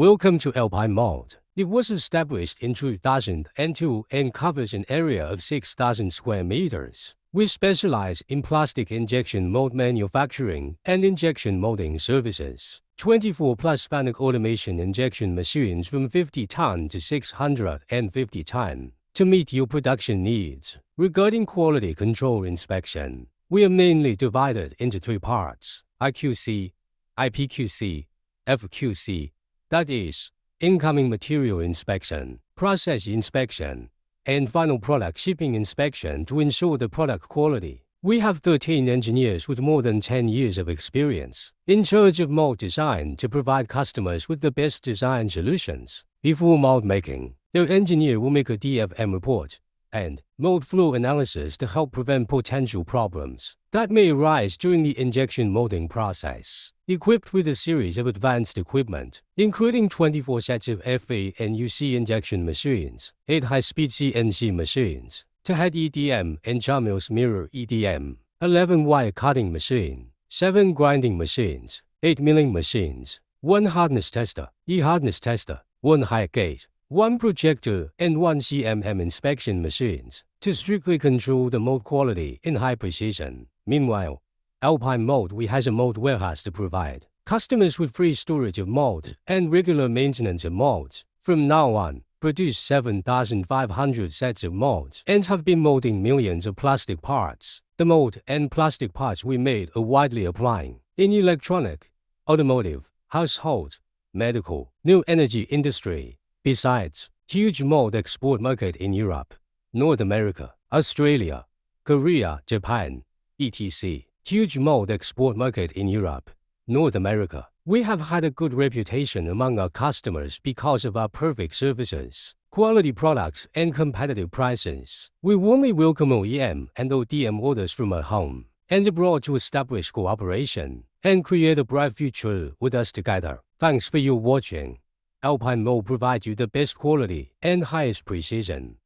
Welcome to Alpine Mold. It was established in 2002 and covers an area of 6,000 square meters. We specialize in plastic injection mold manufacturing and injection molding services. 24+ FANUC automation injection machines from 50 ton to 650 ton to meet your production needs. Regarding quality control inspection, we are mainly divided into 3 parts: IQC, IPQC, FQC. That is, incoming material inspection, process inspection, and final product shipping inspection to ensure the product quality. We have 13 engineers with more than 10 years of experience in charge of mold design to provide customers with the best design solutions. Before mold making, their engineer will make a DFM report and mold flow analysis to help prevent potential problems that may arise during the injection molding process. Equipped with a series of advanced equipment, including 24 sets of FA and UC injection machines, 8 high-speed CNC machines, 2 head EDM and jaw mills mirror EDM, 11 wire cutting machine, 7 grinding machines, 8 milling machines, 1 hardness tester, E-hardness tester, 1 height gauge, 1 projector, and 1 CMM inspection machines to strictly control the mold quality in high precision. Meanwhile, Alpine Mold has a mold warehouse to provide customers with free storage of molds and regular maintenance of molds. From now on, produce 7,500 sets of molds and have been molding millions of plastic parts. The mold and plastic parts we made are widely applying in electronic, automotive, household, medical, new energy industry. Besides, huge mold export market in Europe, North America, Australia, Korea, Japan, etc. Huge mold export market in Europe, North America. We have had a good reputation among our customers because of our perfect services, quality products, and competitive prices. We warmly welcome OEM and ODM orders from our home and abroad to establish cooperation and create a bright future with us together. Thanks for your watching. Alpine Mold provides you the best quality and highest precision.